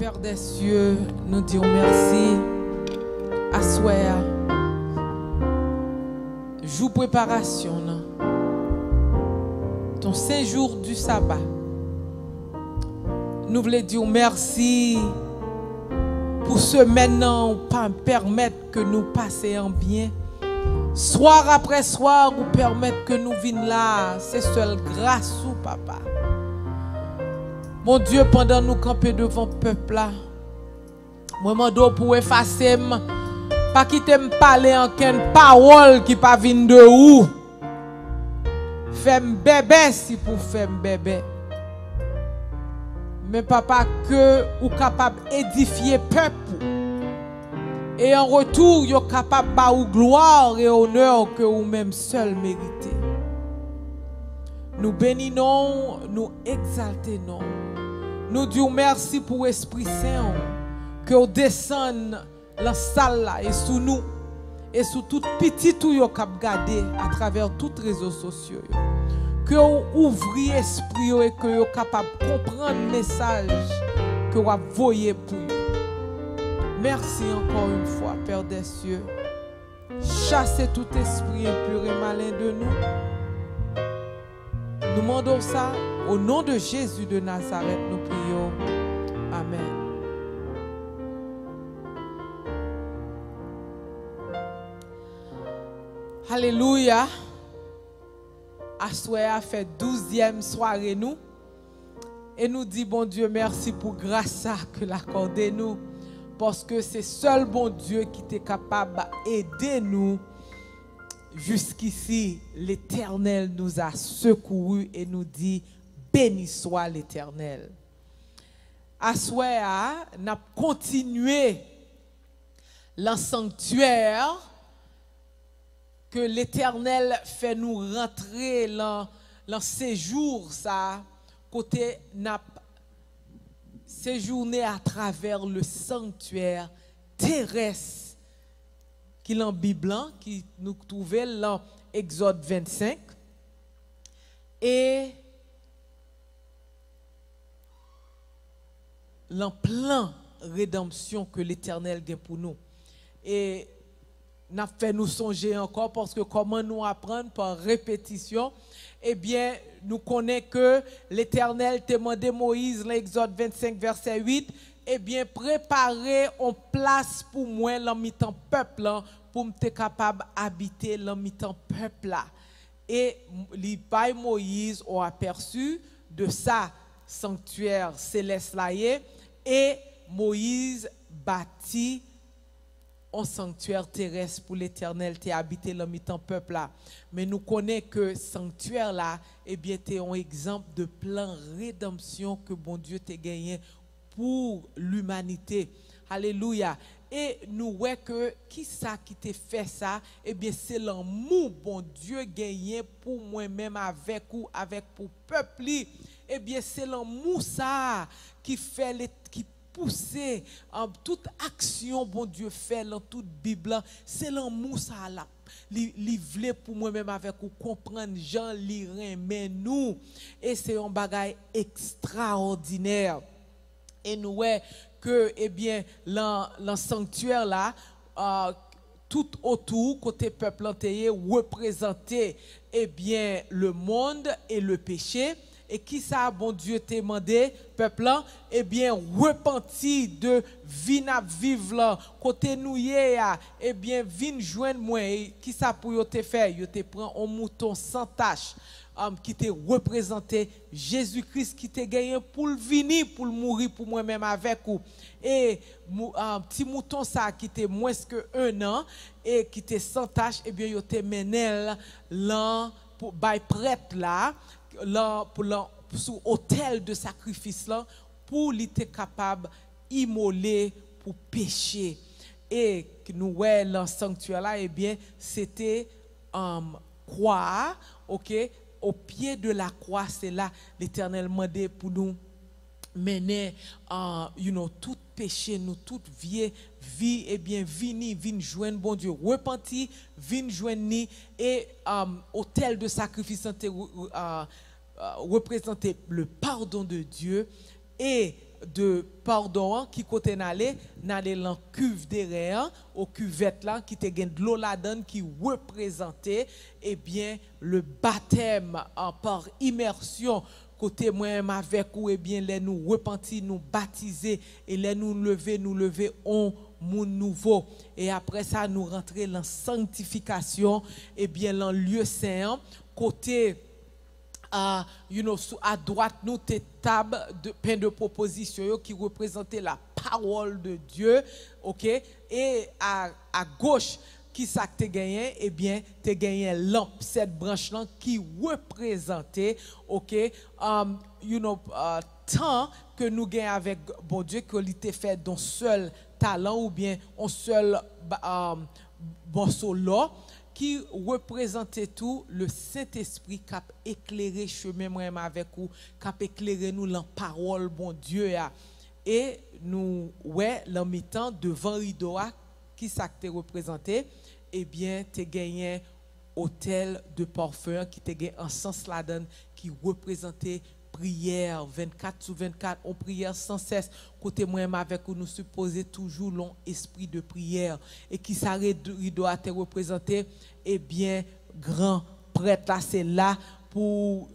Père des cieux, nous disons merci à soi. Jour préparation, ton séjour du sabbat. Nous voulons dire merci pour ce maintenant, pas permettre que nous passions en bien. Soir après soir, ou permettre que nous venions là. C'est seule grâce ou papa. Mon Dieu, pendant nous camper devant le peuple là, moi mando pour effacer, pas quitter me parler en quelle parole qui pas vient de où. Fais bébé si pour faire bébé. Mais papa, que ou capable d'édifier peuple. Et en retour, vous êtes capable de faire gloire et honneur que vous-même seul méritez. Nous bénissons, nous exaltons. Nous disons merci pour l'Esprit Saint que vous descendez dans la salle là, et sous nous et sous tout petit tout vous cap garder à travers tous les réseaux sociaux. Que vous ouvrez l'esprit et que vous êtes capable de comprendre le message que vous voyez pour vous. Merci encore une fois, Père des cieux. Chassez tout esprit impur et malin de nous. Nous demandons ça au nom de Jésus de Nazareth, nous prions. Amen. Alléluia. Assoé a fait 12e soirée nous. Et nous dit bon Dieu merci pour grâce que l'accordé nous. Parce que c'est seul bon Dieu qui est capable d'aider nous. Jusqu'ici, l'Éternel nous a secourus et nous dit béni soit l'Éternel. Assoya n'a continué le sanctuaire que l'Éternel fait nous rentrer dans séjour ça côté n'a séjourné à travers le sanctuaire terrestre qui est en Bible, qui nous trouvait dans Exode 25. Et le plan rédemption que l'Éternel a pour nous. Et n'a fait nous songer encore parce que comment nous apprendre par répétition, eh bien, nous connaissons que l'Éternel t'a demandé Moïse, l'Exode 25, verset 8, eh bien, préparer en place pour moi l'en-mi-temps peuple là, pour me capable d'habiter l'en-mi-temps peuple là. Et les païs Moïse ont aperçu de ça sanctuaire céleste là et Moïse bâtit un sanctuaire terrestre pour l'Éternel qui habité l'en-mi-temps peuple là. Mais nous connaissons que sanctuaire là, eh bien, c'est un exemple de plan rédemption que bon Dieu t'a gagné pour l'humanité. Alléluia. Et nous voyons que qui ça qui t'a fait ça? Eh bien, c'est l'amour bon Dieu gagné pour moi-même avec ou avec pour peuple. Eh bien, c'est l'amour ça qui fait qui pousser en toute action bon Dieu fait dans toute Bible, c'est l'amour ça là. Livrer pour moi-même avec ou comprendre Jean lire mais nous et c'est un bagage extraordinaire. Et nous voyons que eh bien le sanctuaire là tout autour côté peuple entier représenté eh bien le monde et le péché. Et qui ça, bon Dieu t'a demandé, peuple là, eh bien, repenti de vivre là, côté nous eh bien, vin joindre moi, qui ça pour yo te faire, yo te prend un mouton sans tache, qui te représenté Jésus-Christ qui te gagné pour le venir, pour le mourir pour moi-même avec vous. Et petit mouton ça qui était moins que 1 an et qui était sans tache, eh bien, yo te mené là pour prêtre là. Là, sur l'autel de sacrifice là, pour être capable d'immoler pour pécher. Et nous voyons dans le sanctuaire là, eh bien, c'était croix, ok, au pied de la croix, c'est là l'Éternel demandé pour nous mener, tout péché, nous, toute vie, eh bien, vini joindre bon Dieu, repenti, vini joindre et autel de sacrifice représentait le pardon de Dieu et de pardon qui côté n'allait dans cuve derrière au cuvette là qui te gagne de l'eau là-dedans qui représentait eh bien le baptême par immersion côté moi-même avec ou eh bien les nous repentir nous baptiser et les nous lever on monde nouveau et après ça nous rentrer dans sanctification et bien dans lieu saint côté à droite nous des tables de pain de proposition qui représentait la parole de Dieu, OK, et à gauche qui ça que tu gagné eh bien tu gagné lampe cette branche là qui représentait OK temps que nous gagnons avec bon Dieu que il fait d'un seul talent ou bien un seul bon solo qui représentait tout le Saint-Esprit qui a éclairé chemin moi avec vous, qui a éclairé nous la parole bon Dieu et nous ouais l'en mi-temps devant rideau qui ça te représenté eh bien tu gagné hôtel de parfum qui te gagné en sens là-dedans qui représentait prière 24/24 on prière sans cesse côté moi avec nous supposer toujours long esprit de prière et qui s'arrête doit te représenter eh bien grand prêtre là c'est là pour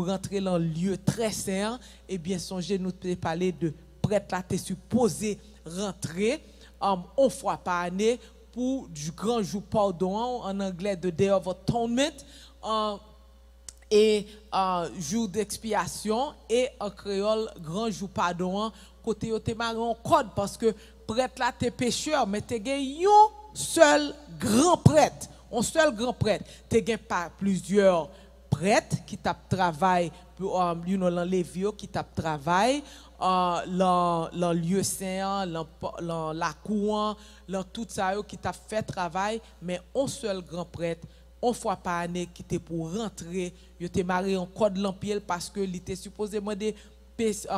rentrer dans le lieu très saint et bien songez nous parler de prêtre là tu supposé rentrer une fois par année pour du grand jour pardon en anglais the day of atonement et jour d'expiation et en créole grand jour pardon côté yo te marre en code parce que prêtre là t'es pécheur mais t'es gagné un seul grand prêtre t'es gagné pas plusieurs prêtres qui t'a travail pour dans Lévi qui t'a travail dans lieu saint dans la cour dans tout ça qui t'a fait travail mais un seul grand prêtre une fois par année qui était pour rentrer, il était marié en code l'empiel parce que il était supposé demander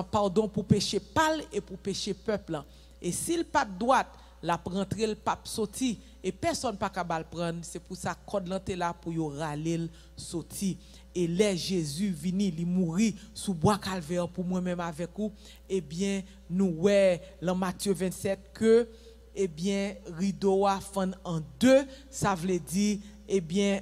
pardon pour péché pâle et pour péché peuple. Et s'il pas de droite, la rentrer le pape sorti et personne pas capable prendre, c'est pour ça code l'enté là pour yo râler sorti. Et là Jésus vini, il mourit sous bois calvaire pour moi-même avec vous, eh bien nous ouais dans Matthieu 27 que eh bien rideau a fend en deux, ça veut dire eh bien,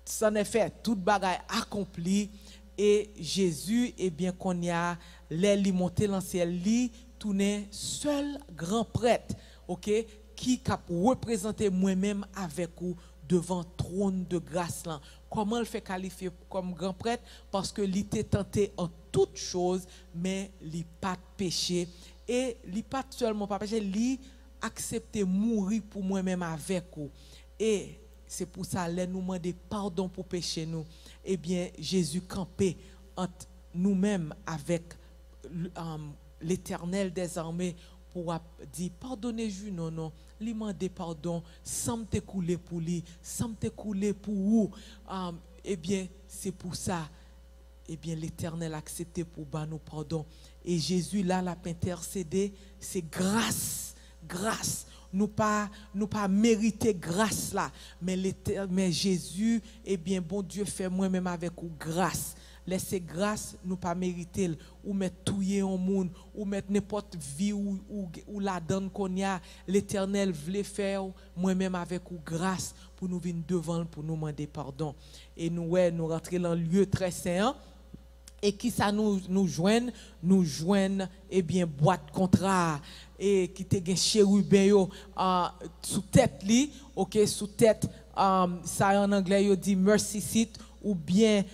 ça en est fait, toute bagaille accomplie et Jésus, eh bien, qu'on y a les monté dans le ciel, li tourné seul grand prêtre, ok, qui a représenté moi-même avec vous devant trône de grâce là. Comment il fait qualifier comme grand prêtre? Parce que il était tenté en toutes choses, mais il pas péché et il pas seulement pas péché, il accepter mourir pour moi-même avec vous. Et c'est pour ça que nous demander pardon pour pécher nous. Eh bien, Jésus campé entre nous-mêmes avec l'Éternel des armées pour dire pardonnez-vous, non, lui demander pardon sans me couler pour lui, sans me couler pour vous. Eh bien, c'est pour ça. Eh bien, l'Éternel a accepté pour nous pardon. Et Jésus, là, l'a intercédé, c'est grâce. Nous pas mériter grâce là, mais Jésus, eh bien, bon Dieu fait moi-même avec vous grâce. Laissez grâce, nous pas mériter, ou mettre touiller au monde, ou mettre n'importe vie ou la donne qu'on y a, l'Éternel voulait faire moi-même avec vous grâce pour nous venir devant, pour nous demander pardon. Et nous rentrer dans le lieu très saint. Et qui ça nous joignent eh bien boîte contrat et qui te gen chérubin yo sous tête li OK sous tête ça en anglais yo dit mercy seat ou bien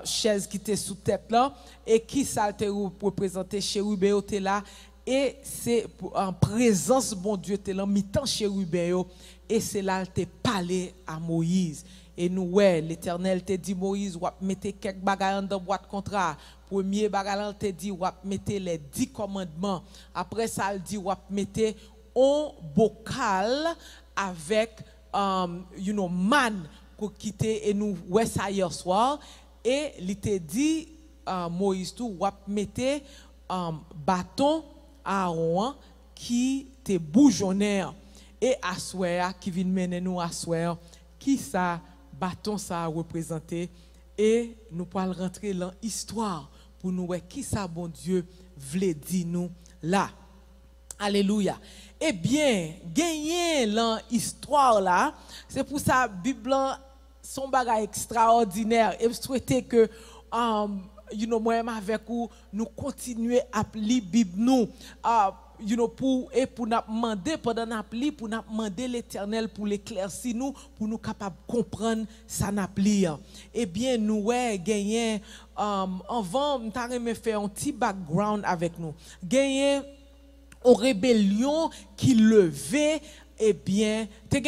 chaise qui était sous tête là et qui ça te représenter chérubin yo te là et c'est en présence bon Dieu te là mi-temps chérubin yo et c'est là te parler à Moïse. Et nous, ouais, l'Éternel te dit, Moïse, ou mettez quelques bagages dans boîte contrat. Premier bagage, te dit, ou mettez les 10 commandements. Après ça, il dit, ou mettez un bocal avec, man pour quitter. Et nous, ouais, ça hier soir. Et il te dit, Moïse, tout, ou mettez bâton à Aaron qui te bougeonnaire. Et Assoya qui vient mener nous Assoya, qui ça bâton ça a représenté et nous pourrons rentrer dans l'histoire pour nous voir qui ça bon Dieu voulait dire nous là. Alléluia. Eh bien, gagner l'histoire là, c'est pour ça Bible son bagage extraordinaire et je souhaitais que moi-même avec vous nous continuer à lire Bible nous pour nous demander pendant nous lire pour nous demander l'Éternel pour l'éclaircir nous pour nous capable comprendre ça n'a lire. Eh bien nous gagner avant nous t'aimerais faire un petit background avec nous. Gagner aux rébellions qui levaient, eh bien, tu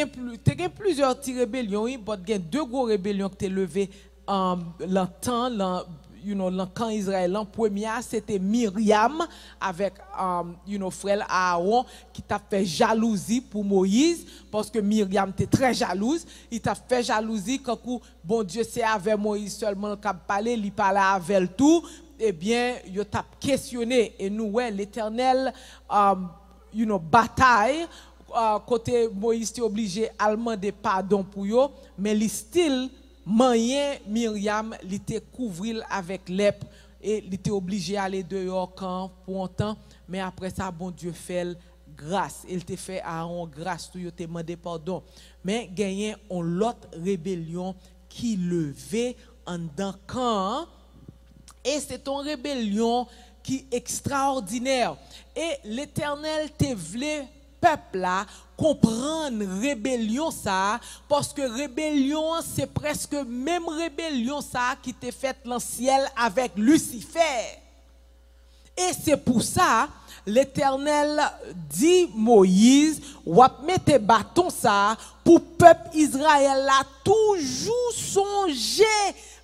as plusieurs petites rébellions, mais il y a deux gros rébellions qui ont levé longtemps, quand Israël, la première, c'était Myriam avec frère Aaron qui t'a fait jalousie pour Moïse, parce que Myriam était très jalouse. Il t'a fait jalousie quand bon Dieu c'est avec Moïse seulement qu'il parlait, il parlait avec tout. Eh bien, il t'a questionné et nous, l'Éternel, bataille, côté Moïse était obligé à demander pardon pour eux, mais il still moyen Myriam était couvrir avec lèpre et il était obligé à aller dehors quand pour un temps, mais après ça bon Dieu fait grâce, il te fait Aaron grâce, tu te demandé pardon, mais gagné on l'autre rébellion qui levait en dans camp. Et c'est une rébellion qui est extraordinaire. Et l'Éternel te voulait, peuple là, comprendre rébellion ça, parce que rébellion, c'est presque même rébellion ça qui t'est faite dans le ciel avec Lucifer. Et c'est pour ça, l'Éternel dit Moïse, ou mettre bâton ça, pour peuple Israël là, toujours songer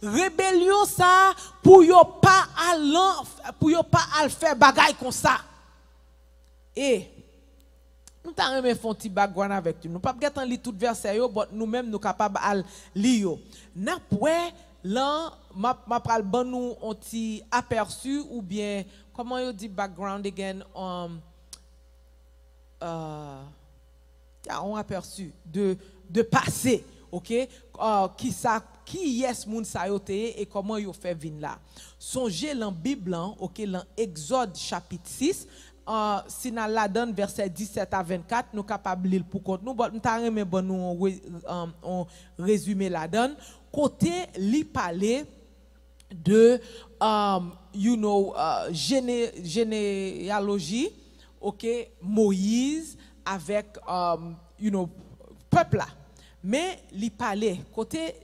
rébellion ça pour yo pas à faire bagaille comme ça. Et nous t'avons fait un petit background avec nous. Nous pas gâter lire tout verset yo, mais nous-mêmes nous capables à lire. N'après là m'a pral ban nous un petit aperçu ou bien comment yo dit background again un aperçu de passé, OK, qui est moun sa yo te et comment yo fait vin là. Songez dans Bible, OK, dans Exode chapitre 6, si nous la donne verset 17 à 24, nous capable lire pour compte nous, nous t'a remet bon nous on résumé la donne côté li parler de généalogie, OK, Moïse avec peuple là. Mais li parler côté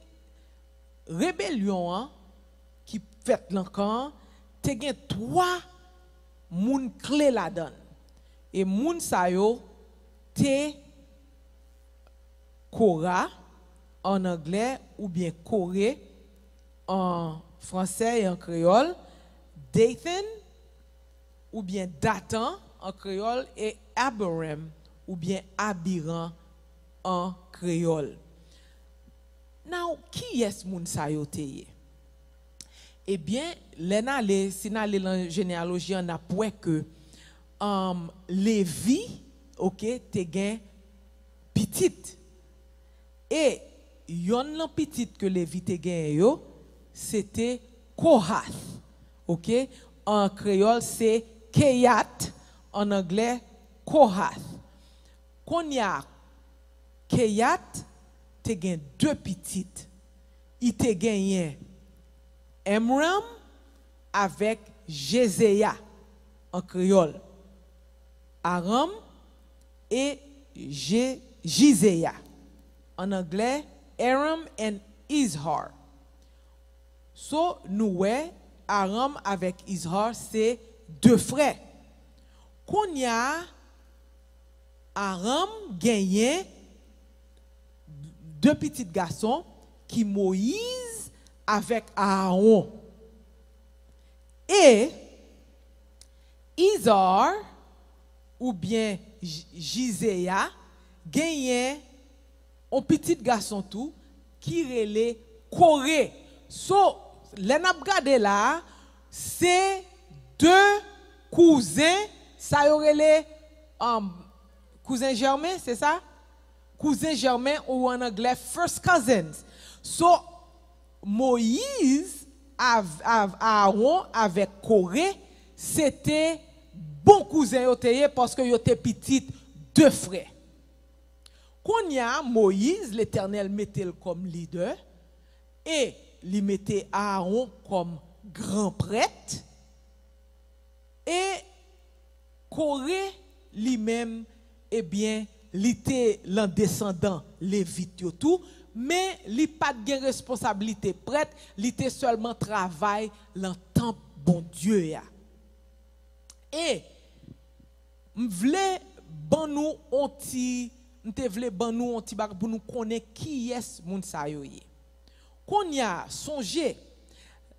rébellion qui fait l'encan, te gen 3 moun clé la donne. Et moun sa yo te Korah en anglais ou bien Corée en français et en créole, Dathan ou bien Datan en créole et Abiram ou bien Abiram en créole. Now, qui est moun sa yo te? Eh bien, si nous allons dans la généalogie, on a point que Lévi, OK, te gen petite. Et yon petite que Lévi te gen yo, c'était Kohath. OK? En créole, c'est Keyat. En anglais, Kohath. Qu'on y a Keyat, te gen 2 petites. Il te gen Amram avec Jézéa en créole. Aram et Jézéa. En anglais, Aram and Izhar. So, nous, Aram avec Izhar, c'est 2 frères. Qu'on y a, Aram gagné 2 petits garçons qui Moïse avec Aaron. Et Izhar, ou bien Jézéa, gagné un petit garçon tout qui relait Corée. So, les n'a regardé là, c'est 2 cousins, ça y aurait les cousins germains, c'est ça? Cousins germains ou en anglais first cousins. So, Moïse Aaron avec Corée, c'était bon cousin parce que yo étaient petits deux frères. Quand y a Moïse, l'Éternel mettait comme leader et il mettait Aaron comme grand prêtre et Corée lui-même, eh bien, il était l'un descendant lévite tout, mais il n'a pas de responsabilité prêtre, il était seulement travail dans le temple bon Dieu ya. Et m'vle ban nous onti m'te ban nous onti bag pour nous connaître qui est moun sa yo yé. Qu'on y a songé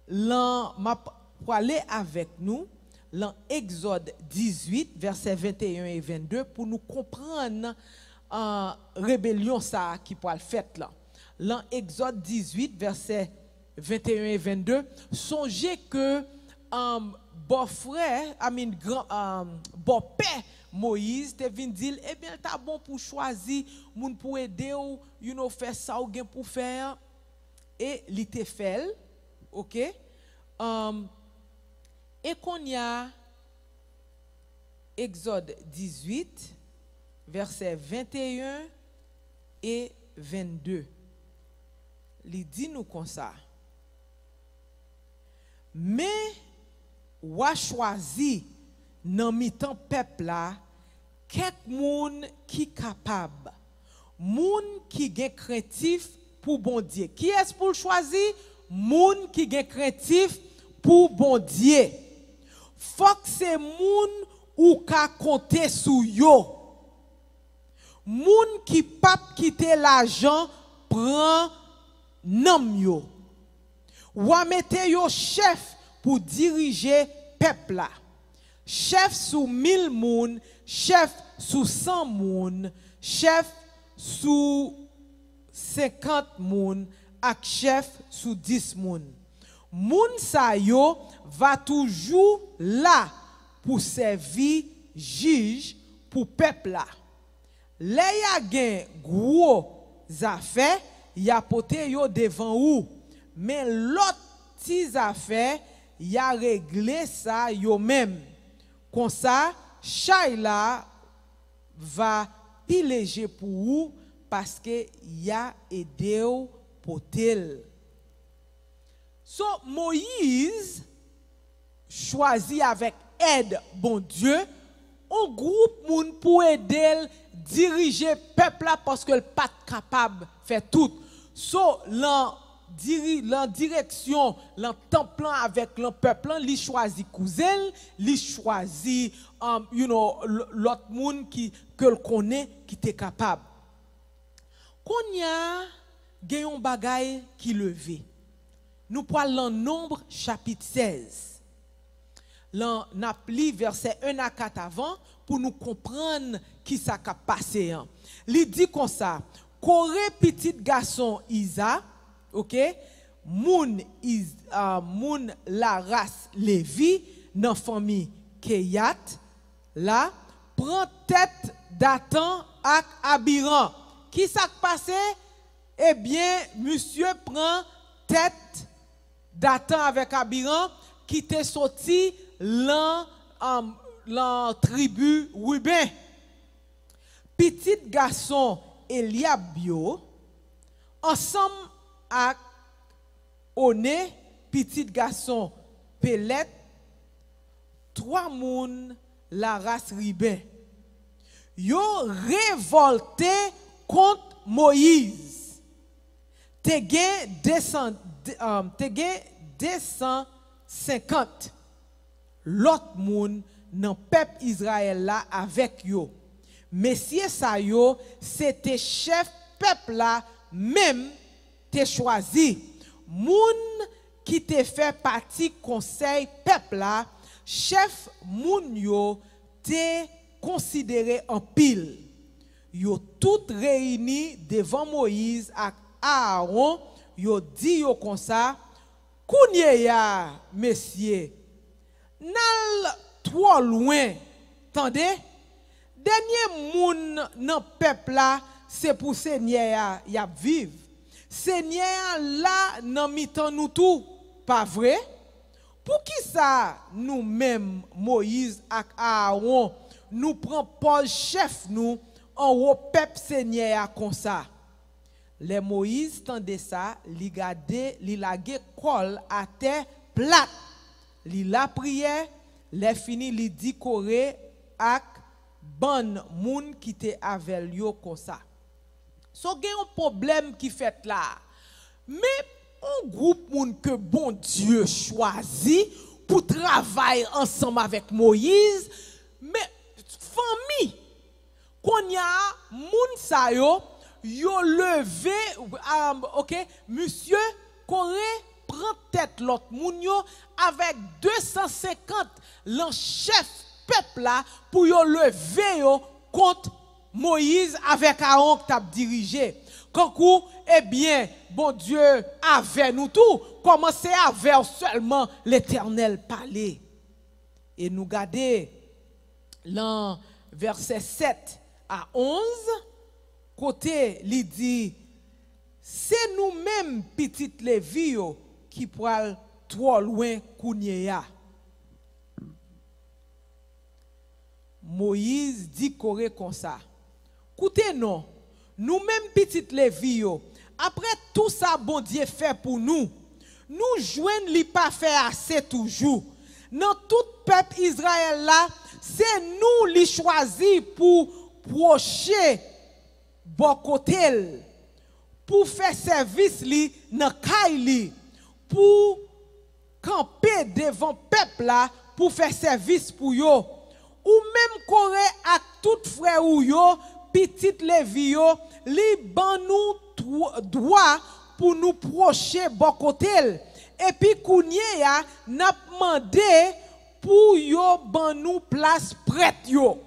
l'an m'a parler avec nous dans Exode 18 versets 21 et 22 pour nous comprendre rébellion ça qui pour le fait là. Dans Exode 18 versets 21 et 22, songez que bon frère, bon père Moïse te vinn dire eh bien t'as bon pour choisir moun pour aider ou you know faire ça ou gen pour faire et li te fait OK et qu'on y a Exode 18 versets 21 et 22 li dit nous comme ça mais ou a choisi dans mi-temps peuple là quelques moun qui capable moun qui gen craintif pour bon Dieu. Qui est-ce pour choisir? Moun qui gen craintif pour bon Dieu. Faut que c'est moun ou ka compter sou yo. Moun qui pape quitter l'argent prend nam yo. Ou a mette yo chef pour diriger peuple là. Chef sous 1000 moun, chef sous 100 moun, chef sous 50 moun, ak chef sous 10 moun. Moun sa yo va toujours là pour servir juge pour peuple là. Le y a gen gros affaires, y a poté yo devant ou, mais l'autre petits affaires y a réglé ça yo même. Comme ça, Chayla va piléger pour vous parce que y a aidé ou potel. So Moïse choisit avec aide bon Dieu un groupe moun pour aider diriger peuple là parce que le pas capable faire tout. So la direction, le temple avec le peuple, il choisit cousin, il choisit l'autre monde que le connaît qui est capable. Qu'on y a un bagay qui levé. Nous parlons Nombre chapitre 16. Là, nous appelons verset 1 à 4 avant pour nous comprendre qui ça a passé. Il dit comme ça, Corée petit garçon Isa, OK? Moun la race Lévi dans famille Keyat là prend tête Dathan ak Abiram. Qui ça passé? Eh bien, monsieur prend tête Dathan avec Abiram qui était sorti dans tribu Ruben. Petit garçon Eliabio ensemble avec Oné, petit garçon Pelet, 3 moun la race Ruben. Yo révolté contre Moïse. Te gen 250 l'autre moun nan peuple Israël là avec yo. Messieurs sa yo, c'était chef peuple là même te choisi. Moun qui te fait partie conseil peuple là, chef moun yo te considéré en pile. Yo tout réunis devant Moïse ak Aaron, yo dit yo comme ça, kounye ya, messieurs, nal trop loin, tendez, dernier moun nan peuple là, c'est pour Seigneur ya vive. Seigneur là nan mitan nous tout, Pas vrai? Pour qui ça, nous-mêmes, Moïse et Aaron, nous prenons Paul chef, nous, en haut, peuple Seigneur, comme ça? Les Moïse tendait ça, li gade, li lage col à terre plate. Li la prière, les fini li décoré ak bon moun qui te avec yo comme ça. So gen un problème qui fait là. Mais un groupe moun que bon Dieu choisit pour travailler ensemble avec Moïse, mais famille qu'on y a moun sa yo levé OK, monsieur Corée prend tête l'autre moun yo avec 250 l'en chef peuple là pour yo lever yo contre Moïse avec Aaron qui t'a dirigé. Quand eh bien, bon Dieu avec nous tout, commencez avec seulement l'Éternel parler. Et nous garder dans verset 7 à 11, côté il dit, c'est nous-mêmes petites Lévi qui pourront trop loin kounyeya. Moïse dit coré comme ça. Écoutez non, nous-mêmes petites Lévi après tout ça bon Dieu fait pour nous, nous joignent li pas faire assez toujours. Dans tout peuple Israël là, c'est nous li choisi pour procher bon côté pour faire service li dans kay li, pour camper devant peuple là pour faire service pour yo. Ou même Corée ak tout frère ou yo petite Lévi yo li ban nous droit pour nous procher bon côté et puis kounye ya n'a demandé pour yo ban nous place prête yo.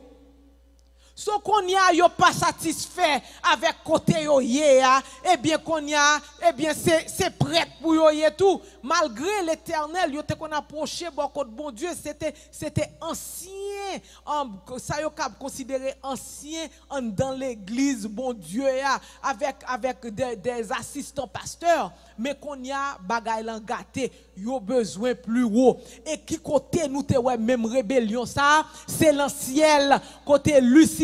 So qu'on y a yo pas satisfait avec côté yo yé eh bien qu'on y a eh bien c'est prêt pour yo yé tout malgré l'Éternel yo te qu'on approché beaucoup de bon Dieu c'était ancien ça yo cap considéré ancien dans l'église bon Dieu avec des assistants pasteurs mais qu'on y a bagay lan gâté yo besoin plus haut et qui côté nous te ouais même rébellion ça c'est l'ancien côté Lucifer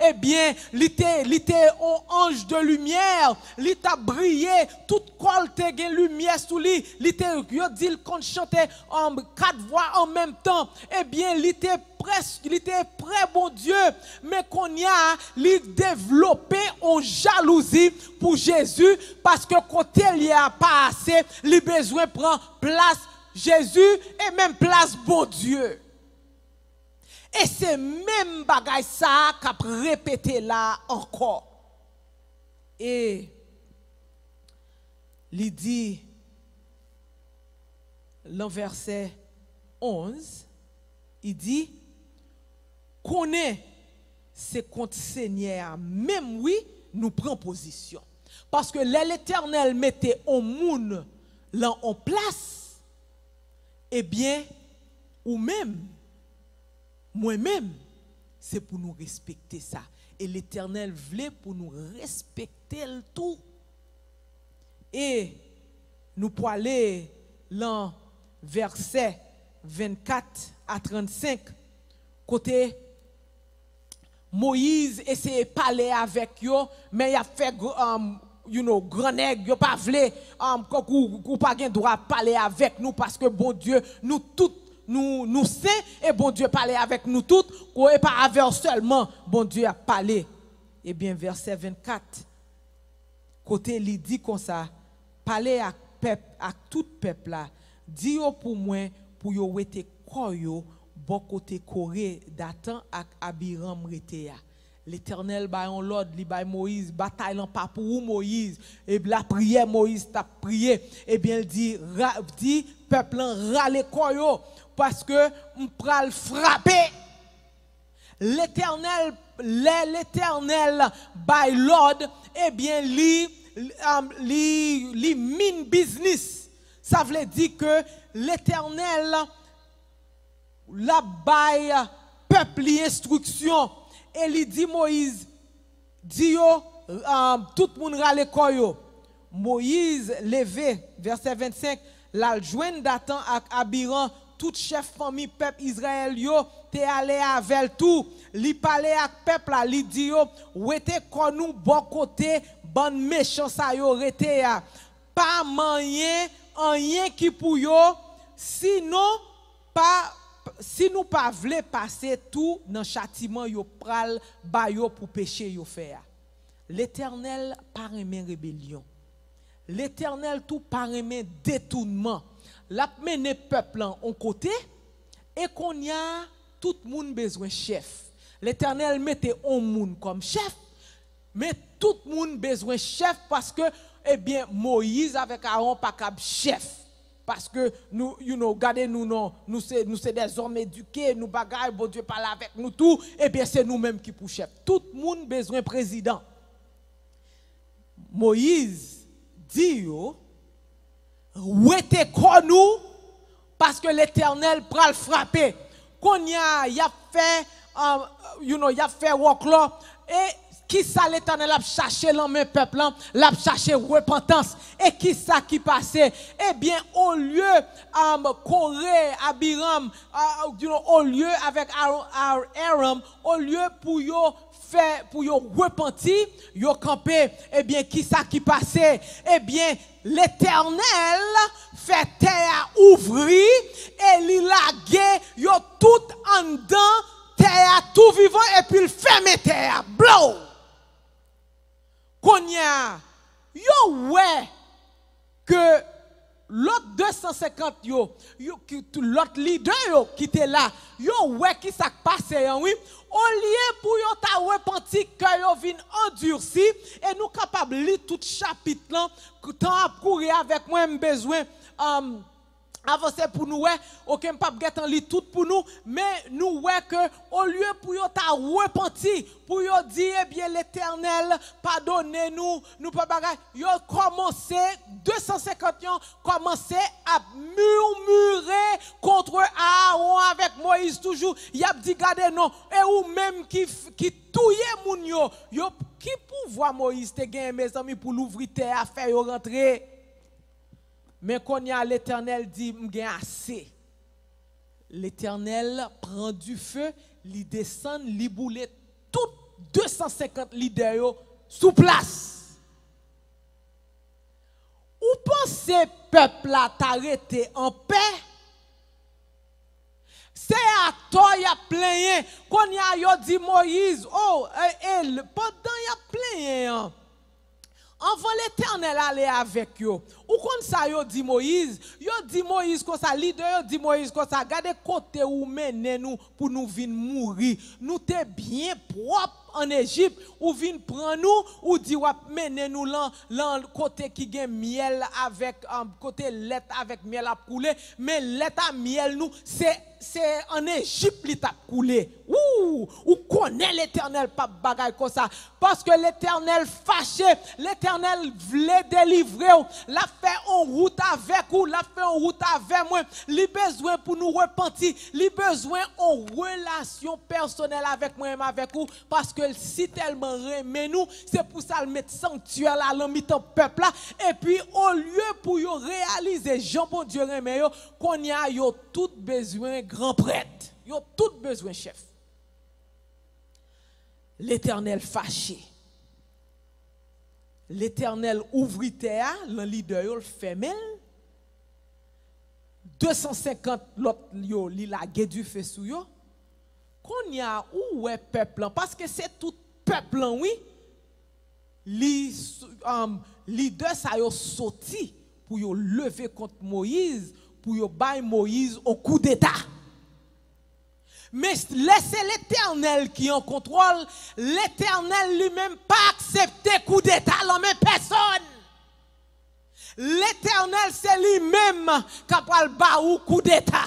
eh bien li te un ange de lumière li t'a brillé toute col te gen lumière sous li te yo dit qu'on chantait en quatre voix en même temps eh bien li te prêt bon Dieu mais qu'on y a li développé en jalousie pour Jésus parce que côté il y a pas assez li besoin prendre place Jésus et même place bon Dieu. Et c'est même bagay ça qu'a répété là encore. Et il dit dans verset 11, il dit connaît c'est contre Seigneur même oui nous prend position parce que l'Éternel mettait au monde là en place eh bien ou même moi-même c'est pour nous respecter ça et l'Éternel voulait pour nous respecter le tout et nous pour aller dans verset 24 à 35 côté Moïse essayait de parler avec eux mais il a fait grand nèg yo pas vle ou pas gen droit parler avec nous parce que bon Dieu nous tous nous saints et bon Dieu parler avec nous toutes et pas avec seulement bon Dieu a parlé. Et bien verset 24 côté il dit comme ça parler à peuple à tout peuple là dit pour moi pour yo wete koyo bon côté Corée Datan ak Abiram rete ya. L'Éternel ba yon l'ordre li ba Moïse bataille en pas pour Moïse et la prière Moïse t'a prié et bien il dit peuple rale koyo parce que on pral frapper l'Éternel by Lord eh bien li mine business ça veut dire que l'Éternel la by peuple instruction et il dit Moïse dit yo tout le monde rale koyo Moïse levé verset 25 la joindre Dathan ak Abiram, tout chef famille peuple Israël yo te allé avec tout, li parler ak peuple là, li di yo, wete kon nou bon côté, ban méchant sa yo rete ya. Pas moyen, rien qui pour yo, sinon pas si nous pas voulons passer tout dans châtiment yo pral ba yo pour péché yo faire. L'Éternel pas aimer rébellion. L'Éternel tout pas aimer détournement. L'a mené peuple en côté et qu'on y a tout le monde besoin chef. L'Éternel mettait un monde comme chef, mais tout le monde besoin chef parce que eh bien Moïse avec Aaron pas cap chef. Parce que nous, regardez nous, non, nous c'est des hommes éduqués, nous bagaille, bon Dieu parle avec nous tout, et bien c'est nous-mêmes qui pour chef. Tout le monde besoin président. Moïse dit yo, ouete kon nous, parce que l'Éternel pral frapper. Qu'on y a fait, y a fait work là, et qui ça l'Éternel a cherché dans mes peuples, l'a cherché repentance. Et qui ça qui passait? Eh bien, au lieu Corée, Abiram, au lieu avec Aram, au lieu pour yo faire, pour yo repentir, yo camper, eh bien, qui ça qui passait? Eh bien, l'Éternel fait terre ouvrir et li lage yo tout en dedans, terre tout vivant et puis il ferme terre, blow. Konya, yo ouais que l'autre 250 l'autre leader yo qui était là, yo ouais qui ça passé oui, au lieu pour yo ta repenti que yo vinn endurci et nous capable lire tout chapitre là, temps courir avec moi besoin avancer pour nous, aucun pas en lit tout pour nous, mais nous que au lieu pour yo ta repenti, pour yo dire eh bien l'Éternel pardonnez-nous, nous pas bagay, yo commencé 250 ans commencé à murmurer contre Aaron avec Moïse toujours, y a dit gardez non et ou même qui touye moun yo qui pouvoir Moïse te gagner mes amis pour l'ouvrir terre à faire yo rentrer. Mais quand y a l'Éternel dit m'gain assez. L'Éternel prend du feu, li descend, li boule tout 250 leaders sous place. Ou pensez peuple là t'arrêter en paix? C'est à toi y a plein. Quand y a yo dit Moïse, oh pendant y a plein. Avant l'Éternel aller avec yo. Ou comme ça yo dit Moïse comme ça leader yo dit Moïse comme ça regardez côté où mener nous pour nous venir mourir. Nous t'es bien propre en Égypte ou vinn prendre nous ou dit wa mener nous là côté qui gagne miel avec côté lait avec miel à couler mais lait à miel nous c'est en Égypte li t'a coulé. Ou connaît l'Éternel pas bagaille comme ça parce que l'Éternel fâché, l'Éternel voulait délivrer, l'a fait en route avec ou l'a fait en route avec moi, li besoin pour nous repentir, li besoin en relation personnelle avec moi et avec vous parce que si tellement remet nous, c'est pour ça le mettre sanctuaire là dans mi-temps peuple là et puis au lieu pour yo réaliser Jean bon Dieu remet yo qu'on y a yo tout besoin grand prêtre, yo tout besoin chef. L'Éternel fâché. L'Éternel ouvrit terre, le leader yo le fermel. 250 l'autre yo li la gué du feu sou yo. Qu'on y a où est peuple parce que c'est tout peuple oui. Leader ça yo sorti pour yo lever contre Moïse, pour yo bailler Moïse au coup d'état. Mais laissez l'Éternel qui en contrôle, l'Éternel lui-même pas accepté coup d'état dans même personne. L'Éternel c'est lui-même qui a le coup d'état.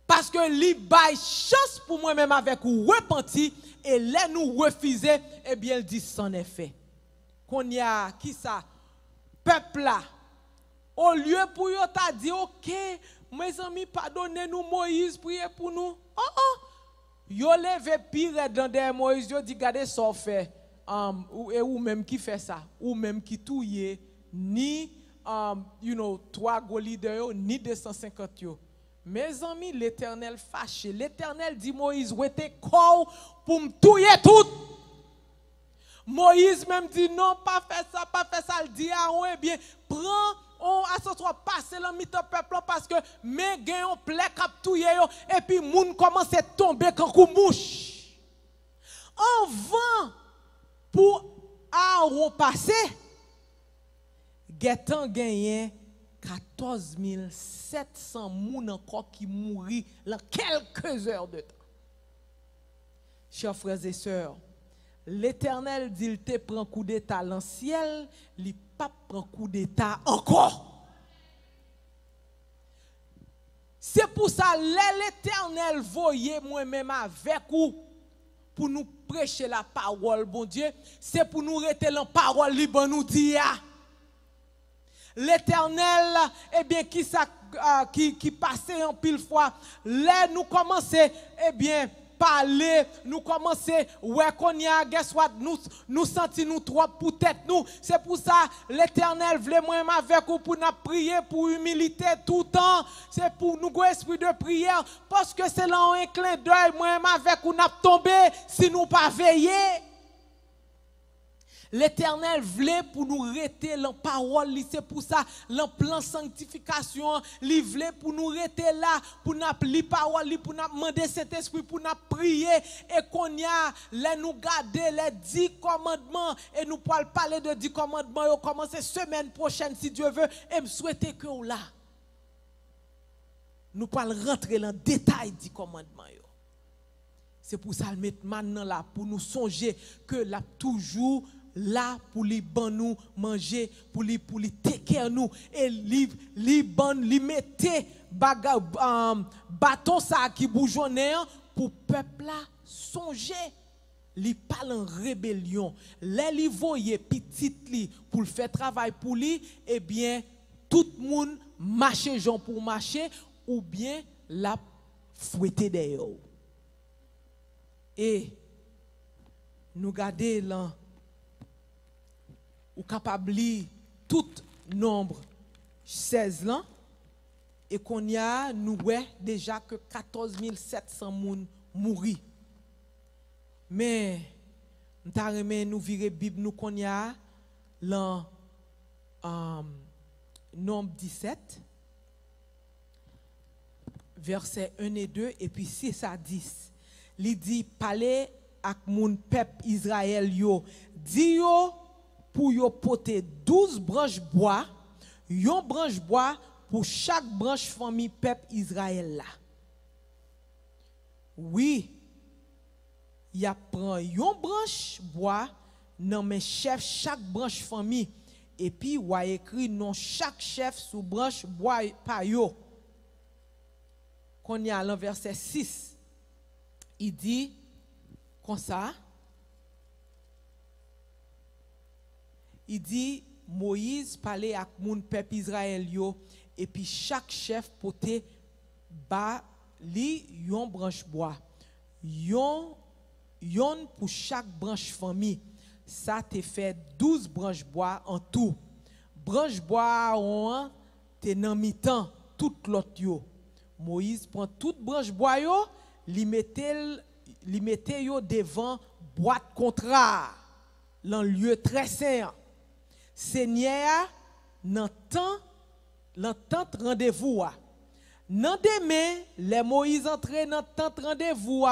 Parce que lui baille chance pour moi-même avec ou repenti et les nous refuser, eh bien il dit c'en est fait. Qu'on y a qui ça peuple là au lieu pour yo t'a dit OK mes amis pardonnez-nous Moïse priez pour nous. Yo levé pire dans des Moïse yo dit regardez ça fait ou même qui fait ça ou même qui touye ni trois gros leaders, ni 250 yo. Mes amis, l'Éternel fâché. L'Éternel dit Moïse, ouais, t'es corps pour me tuer tout. Moïse même dit non, pas faire ça, pas faire ça. Il dit ah ouais, bien, prends, on soit passer dans le peuple parce que mes gains ont plaît cap tuer yo et puis moun commence à tomber quand coup mouche. En vent pour Aaron passer, Gétan gagné 14 700 moun encore qui mourit dans quelques heures de temps. Chers frères et sœurs, l'Éternel dit il te prend coup d'état dans le ciel, il pas prend coup d'état encore. C'est pour ça l'Éternel voyait moi-même avec vous pour nous prêcher la parole, bon Dieu, c'est pour nous rester la parole libre nous dire. L'Éternel, eh bien, qui passait en pile fois, là nous commençons, eh bien, parler, nous commençons, ouais, qu'on y a, guess what, nous sentons nous trop pour tête nous. C'est pour ça, l'Éternel voulait moi-même avec vous pour nous prier, pour humilité tout le temps. C'est pour nous avoir esprit de prière, parce que c'est là un clin d'œil, moi-même avec vous, nous tomber si nous pas veiller. L'Éternel voulait pour nous rester la parole, c'est pour ça, le plan sanctification, il voulait pour nous rester là, pour nous lire parole, pour nous demander cet esprit, pour nous prier, et qu'on y a, là nous garder les 10 commandements, et nous pourrons parler de 10 commandements, et on commence semaine prochaine, si Dieu veut, et me souhaiter que vous là, nous pourrons rentrer dans le détail des commandements. C'est pour ça, le mettre maintenant là, pour nous songer que là, toujours, là pour les ban nous manger pour les teker nous et li ban li mette bâton ça qui bougeonner pour peuple là songer li parle en rébellion les li voye petit li pour le faire travail pour lui eh bien tout le monde marcher Jean pour marcher ou bien la fouetter d'ailleurs et nous garder là ou capable de tout nombre 16 ans et qu'on y a nous ouais déjà que 14 700 moun mouri mais nous virer Bible nous qu'on y a dans nombre 17 versets 1 et 2 et puis 6 à 10 il dit parler avec moun peuple Israël yo dit yo pour yo porter 12 branches bois, yon branche bois pour chaque branche famille peuple Israël là. Oui, y a prend yon branche bois nan men chef chaque branche famille et puis ou a écrit non chaque chef sous branche bois pa yo. Qu'on y a dans verset 6. Il dit comme ça. Il dit Moïse parlait avec mon peuple Israël yo et puis chaque chef poté ba li yon branche bois yon pour chaque branche famille ça te fait 12 branches bois en tout branche bois on te nan mi-temps tout l'autre yo Moïse prend toute branche bois yo li mette yo devant boîte contrat dans lieu très saint Seigneur, dans tente rendez-vous. Dans demain, les Moïse entré dans tente rendez-vous,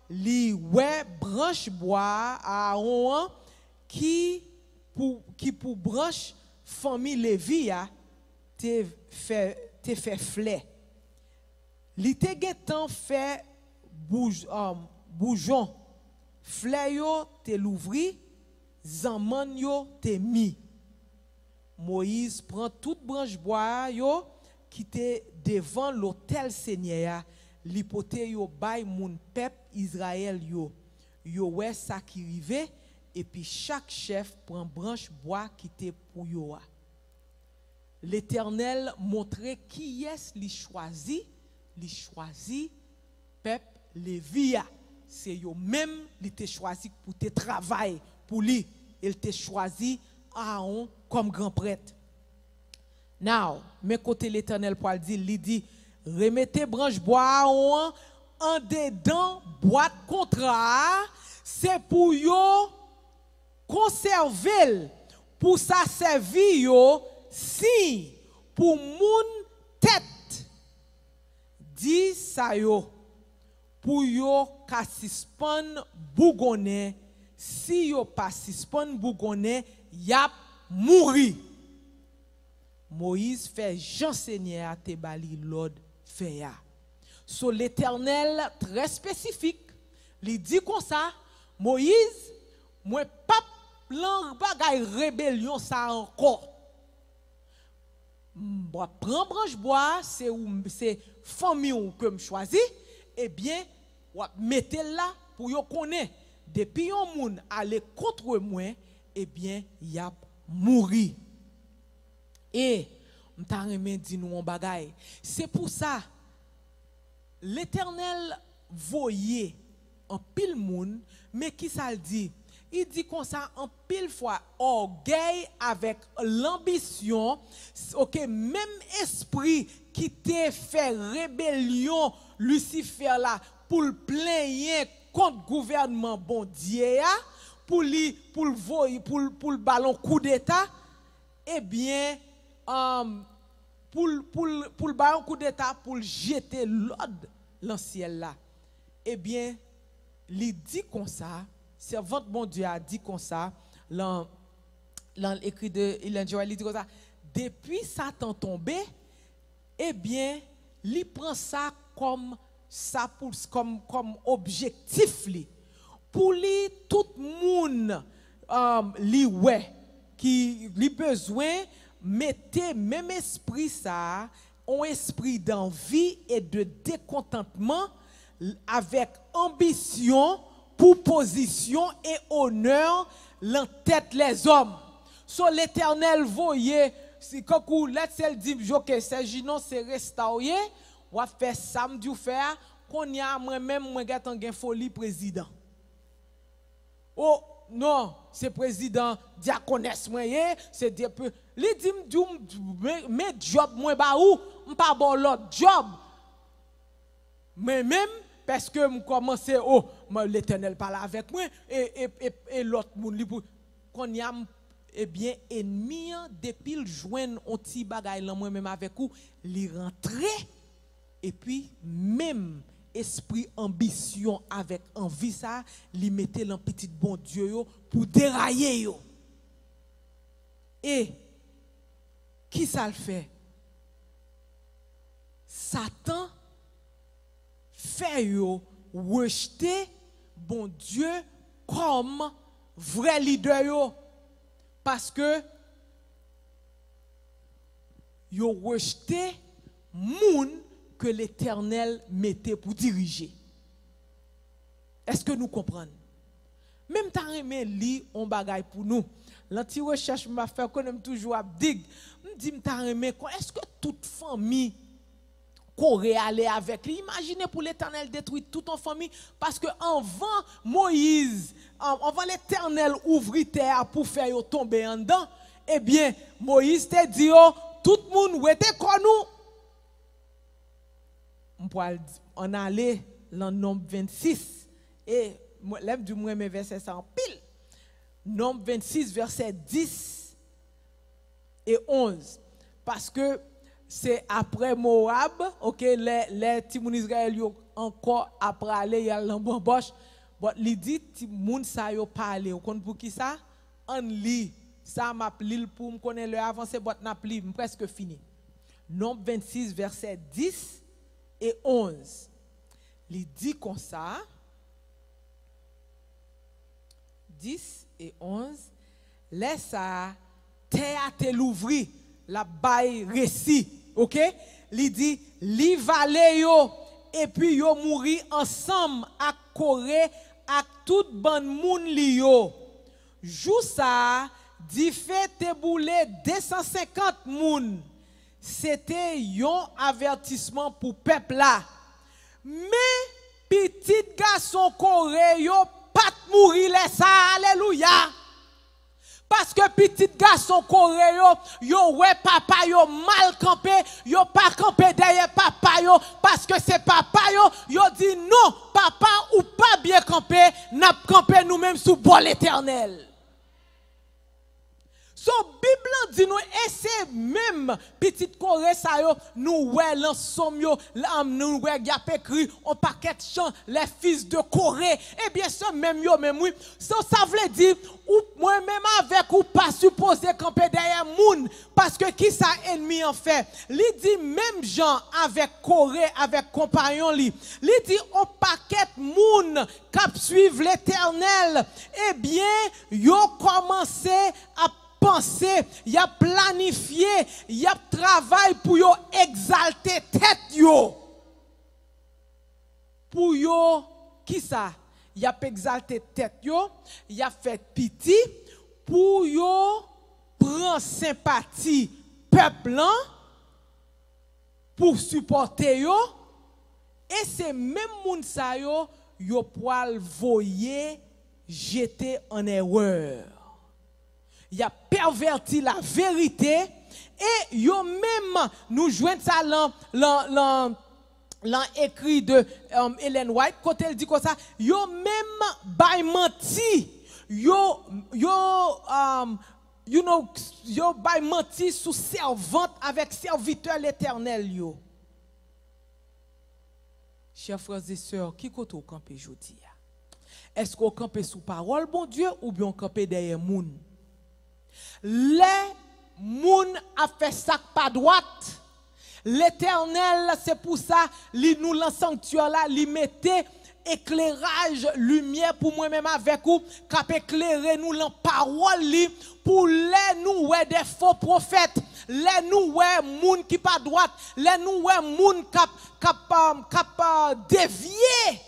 li ouais branche bois à Aaron qui pour branche famille Lévi te fait flé. Li te getan fait boujon. Flé yo te l'ouvri, zaman yo te mis. Moïse prend toute branche bois yo qui était devant l'autel Seigneur, li pote yo bay moun peuple Israël yo ouais ça qui rive et puis chaque chef prend branche bois qui était pour yo. L'Éternel montrait qui est li choisi peuple Lévi. C'est yo même li te choisi pour te travail pour lui, il te choisi Aaron comme grand prêtre. Now, mais côté l'Éternel pour dire, il dit, remettez branche bois en dedans boîte contrat, c'est pour yo conserver, pour ça servir yo, si pour moun tête, dit ça yo, pour yo ka suspend bougonne, si yo pas suspend bougonne, yap mouri. Moïse fait Jean Seigneur à te bali l'ordre fait ya. So l'Éternel très spécifique, il dit comme ça, Moïse, moi pas plan bagay rébellion ça encore. Prends branche bois, c'est famille que me choisi, eh bien, mettez là pour yo connaître depuis un moun aller contre moi, eh bien, y a mouri. Et m'ta remen di nou un bagay. C'est pour ça l'Éternel voyait en pile moun, mais qui ça le dit? Il dit comme ça en pile fois orgueil avec l'ambition, OK, même esprit qui t'a fait rébellion Lucifer là pour le plaigner contre gouvernement bon Dieu pour le ballon coup d'état, eh bien pour le ballon coup d'état pour jeter l'ordre dans le ciel là, eh bien il dit comme ça, servant bon Dieu a dit comme ça dans l'écrit de Joël, il dit comme ça, depuis Satan tombé, eh bien il prend ça comme ça comme objectif li pour lui tout monde li ouais qui li besoin mettez même esprit ça, un esprit d'envie et de décontentement avec ambition pour position et honneur en tête les hommes. So l'Éternel voyait si quand l'Éternel dit que c'est ginon c'est restauré, on va faire samedi ou faire qu'on y a moi-même moi gâte en folie président. Oh non, c'est président diaconesse moi c'est depuis li dit mais job moi ba ou pas bon l'autre job. Mais même parce que me commencer oh l'Éternel parle avec moi et l'autre monde li qu'on y a eh bien ennemi depuis le joindre un petit bagaille là moi même avec ou li rentrer et puis même esprit ambition avec envie ça li mettait dans petit bon Dieu yo pour dérailler yo. Et qui ça le fait? Satan fait yo rejeter bon Dieu comme vrai leader yo parce que yo rejeté moun que l'Éternel mettait pour diriger. Est-ce que nous comprenons? Même tant aimé li on bagaille pour nous. L'anti recherche m'a fait qu'on aime toujours abdig. Me dit tant aimé est-ce que toute famille Corée aller avec lui? Imaginez pour l'Éternel détruire toute en famille parce que avant Moïse, avant l'Éternel ouvrir terre pour faire tomber en dedans, eh bien Moïse te dit tout le monde où était con nous. On allait dans Nombre 26 et lève du moins mes versets ça en pile. Nombre 26 verset 10 et 11 parce que c'est après Moab, OK, les timoun Israël encore après aller y a l'embauche, but li dit timoun sa yo pas aller, on connaît pour qui ça? On lit ça m'appelle pour me connaître le avancer but n'a pli presque fini. Nombre 26 verset 10 et 11. Il dit comme ça 10 et 11 laisse ça terre te l'ouvrir la bail récit, OK? Il dit li vale yo et puis yo mouri ensemble à Corée à toute bande moun li yo. Jou ça dit fait te boule 250 moun. C'était un avertissement pour peuple là. Mais petit garçon Corée yo pas mourir les ça, alléluia. Parce que petit garçon coré yo ouais papa yo mal campé, yo pas campé derrière papa yo parce que c'est papa yo dit non, papa ou pas bien campé, n'a campé nous-mêmes sous bol l'éternel. So Bible dit nous et c'est même petite Corée ça yo nous ouais l'ensemble yo nous ouais y a écrit on paquet chant les fils de Corée et bien ça même yo même oui ça veut dire ou moi même avec ou pas supposé camper derrière moun parce que qui ça ennemi en fait li dit même Jean avec Corée avec compagnon li dit on paquet moun cap suivre l'Éternel et bien yo commencé à penser, y a planifié, y a travail pour yo exalter tête yo. Pour yo, qui ça? Y a exalté tête yo, y a fait petit pour yo prendre sympathie peuple pour supporter yo et c'est même moun sa yo poil voyer jeter en erreur. Il a perverti la vérité et yo même nous joignent ça l'an écrit de Ellen White quand elle dit comme ça yo même bay menti yo bay menti sous servante avec serviteur l'Éternel yo. Chers frères et sœurs, qui côté au campé aujourd'hui? Est-ce qu'on campé sous parole bon Dieu ou bien on campé derrière moun? Les moun a fait ça pas droite. L'Éternel, c'est pour ça, li nous dans sanctuaire là, li mettait éclairage, lumière pour moi-même avec vous, cap éclairer nous la parole li, pour les nous ouais des faux prophètes, les nous ouais moun qui pas droite, les nous ouais moun cap dévier.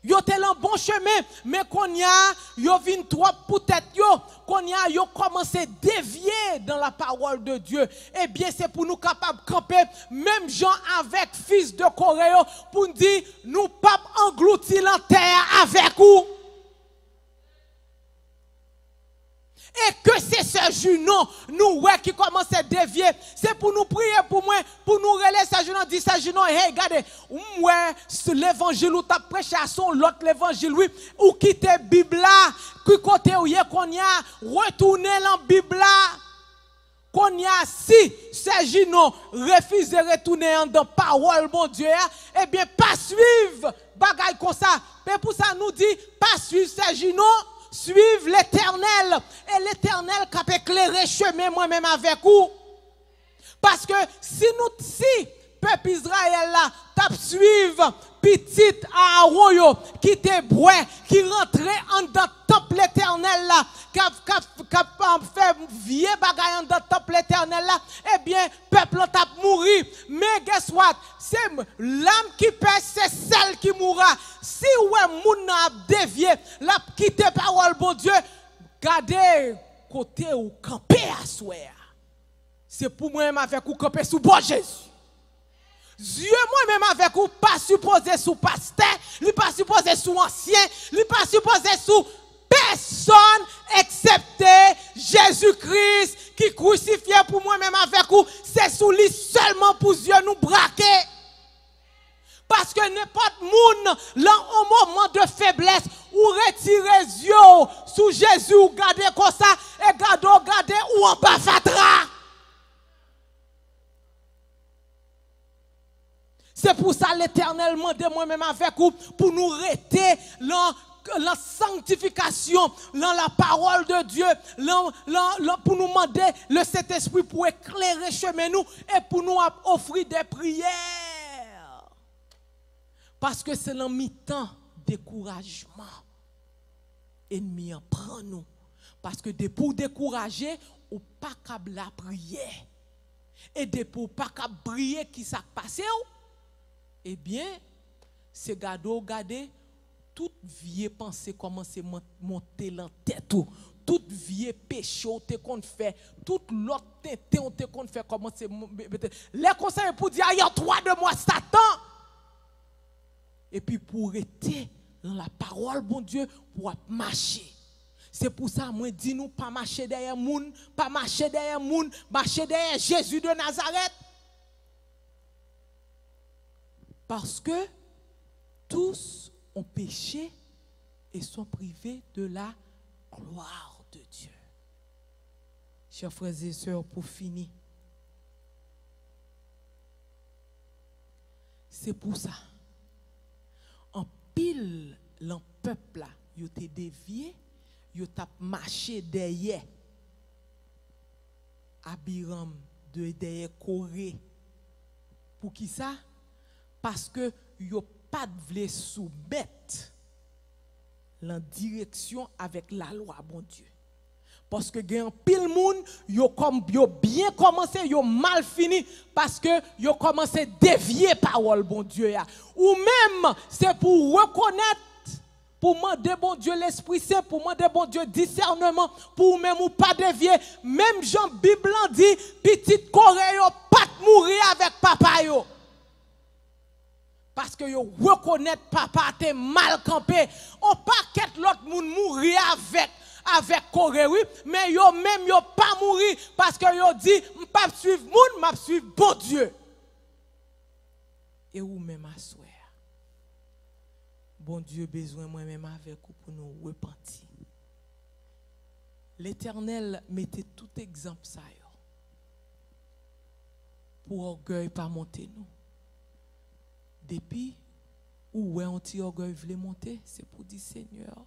Yo te lan bon chemin, mais qu'on y a, yo vin trop pour tête yo, qu'on y a, yo commencé dévier dans la parole de Dieu. Eh bien, c'est pour nous capables de camper, même gens avec fils de Corée, pour nous dire, nous pas engloutir la terre avec vous. Et que c'est ce Junon, nous, ouais, qui commence à dévier. C'est pour nous prier pour moi, pour nous relayer ce Junon, dit ce Junon, hey, regardez, ouais, l'évangile ou t'as prêché à son l'autre l'évangile, oui, ou quitter la Bible là, qui côté où y a qu'on y a, retourner la Bible là, qu'on y a, si ce Junon refuse de retourner dans la parole, mon Dieu, eh bien, pas suivre, bagaille comme ça. Mais pour ça, nous dit, pas suivre ce Junon. Suivre l'Éternel et l'Éternel qui a éclairé chemin moi-même avec vous. Parce que si peuple Israël là t'a suivre petite Aaron qui te boit qui rentrait en dans temple l'Éternel là qui fait vieux bagaille dans temple l'Éternel là eh bien peuple t'a mourir mais guess what c'est l'âme qui pèse c'est celle qui mourra si ouais moun a dévié la quitter parole bon Dieu gardez côté ou camper à soir c'est pour moi même avec ou camper sous bon Jésus. Dieu moi-même avec vous, pas supposé sous pasteur, lui pas supposé sous ancien, lui pas supposé sous personne excepté Jésus-Christ qui crucifié pour moi-même avec vous, c'est sous lui seulement pour Dieu nous braquer. Parce que n'importe monde, là, au moment de faiblesse, ou retirer Dieu sous Jésus, ou garder comme ça, et garder ou en bas fatra. C'est pour ça l'Éternel demande moi-même avec vous pour nous rester la sanctification, dans la parole de Dieu, pour nous demander le Saint-Esprit pour éclairer chemin nous et pour nous offrir des prières. Parce que c'est dans mi-temps découragement. Ennemi en prend nous. Parce que pour décourager, ou pas capable la prière. Et pour pas capable prier qui s'est passé. Eh bien, c'est garder toute vieille pensée commence à monter dans tête toute vieille péché on te qu'on fait toute l'autre tête on te qu'on fait commencer les conseils pour dire il y a 3 de moi Satan et puis pour rester dans la parole bon Dieu pour marcher C'est pour ça, moi, dis nous pas marcher derrière moun, pas marcher derrière moun, marcher derrière Jésus de Nazareth. Parce que tous ont péché et sont privés de la gloire de Dieu. Chers frères et sœurs, pour finir, c'est pour ça, en pile, le peuple là, il était dévié, il a marché derrière Abiram, derrière Corée. Pour qui ça? Parce que il n'a pas voulu soumettre la direction avec la loi, bon Dieu. Parce que gen pile moun yo bien commencé, yo mal fini parce que yo commencé dévier parole bon Dieu ya. Ou même c'est pour reconnaître, pour demander bon Dieu l'Esprit Saint, pour demander bon Dieu discernement, pour même ou pas dévier. Même Jean Bible dit petite Corée yo pas mourir avec papa yo. Parce que yo reconnaître papa te mal campé. On pas qu'être l'autre moun mourir avec Corée, oui, mais yo même yo pas mourir parce que yo dit m'pas suivre moun, m'a suivre bon Dieu. Et ou même à souhait. Bon Dieu besoin moi même avec vous pour nous repentir. L'Éternel mettait tout exemple ça yo. Pour orgueil pas monter nous. Depuis où un petit orgueil voulait monter, c'est pour dire Seigneur,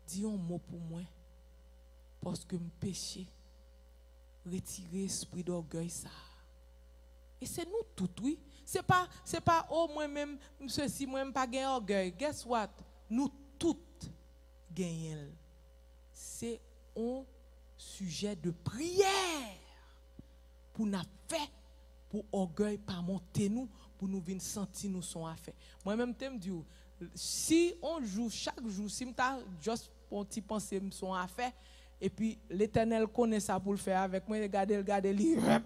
dis un mot pour moi, parce que me péché, retirer l'esprit d'orgueil ça. Et c'est nous tout, oui. C'est pas oh moi-même, ceci, moi-même pas gagner orgueil. Guess what? Nous toutes gagnons. C'est un sujet de prière pour nous faire, pour orgueil pas monter nous, pour nous venir sentir nous son affaire. Moi-même, je me dis, si on joue chaque jour, si je juste pour petit penser son affaire, et puis l'Éternel connaît ça pour le faire avec moi, regardez,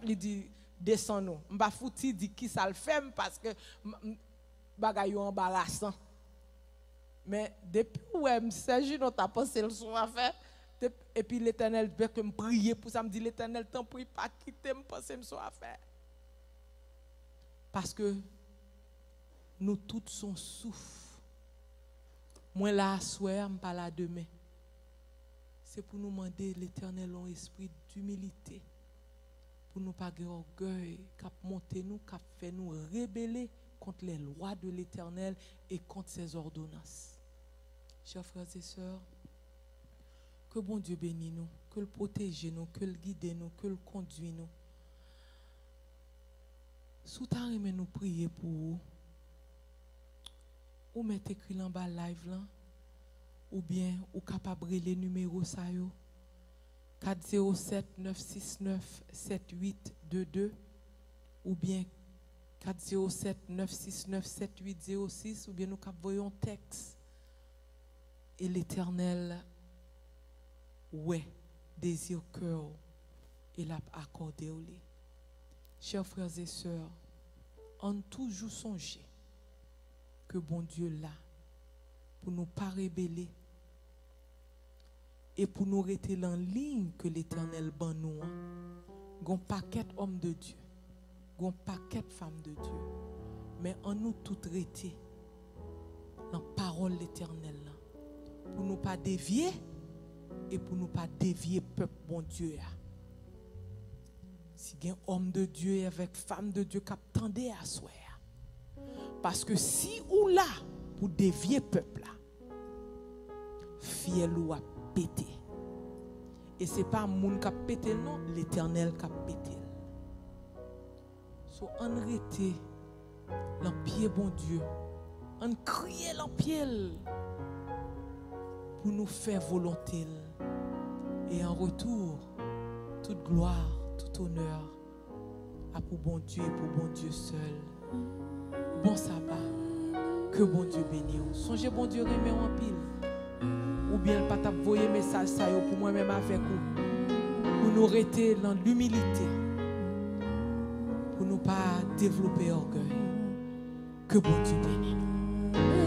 il dit, descend nous. Je ne vais pas foutre, dit qui ça le fait, parce que bagay embarrassant. Mais depuis où je s'agit, on t'a pensé son affaire, et puis l'Éternel veut que me prier pour ça, me dit l'Éternel t'en prie pas quitter me penser son affaire. Parce que nous tous sommes souffles. Moi là, soir, je pas là demain. C'est pour nous demander l'Éternel un esprit d'humilité. Pour nous pas avoir orgueil, qui monter nous, qui fait nous rébeller contre les lois de l'Éternel et contre ses ordonnances. Chers frères et sœurs, que bon Dieu bénisse nous, que le protège nous, que le guide nous, que le conduit nous. Sous ta remet nous prier pour vous. Ou mettez écrit en bas live là, ou bien ou capable les numéros ça yo 407 969 7822 ou bien 407 969 7806 ou bien nous voyons texte et l'Éternel ouais désire cœur et l'a accordé au lit. Chers frères et sœurs, on toujours songer que bon Dieu là pour nous pas rébeller et pour nous rester en ligne que l'Éternel ban nous. Gon paquet homme de Dieu, gon paquet femme de Dieu, mais en nous tout rester dans la parole l'Éternel là pour nous pas dévier et pour nous pas dévier peuple bon Dieu. Si il y a un homme de Dieu et avec femme de Dieu qui attendait à soi. Parce que si ou là, pour dévier peuple là, fiel ou a pété. Et ce n'est pas moun qui a pété, non, l'Éternel qui a pété. So, on rete l'empied bon Dieu. On crie l'empied pour nous faire volonté. Et en retour, toute gloire, tout honneur à pour bon Dieu et pour bon Dieu seul. Bon sabbat, que bon Dieu bénisse. Songez bon Dieu remet en pile. Ou bien le pas voyer message ça pour moi-même avec vous. Pour nous rester dans l'humilité. Pour nous pas développer orgueil. Que bon Dieu bénisse nous.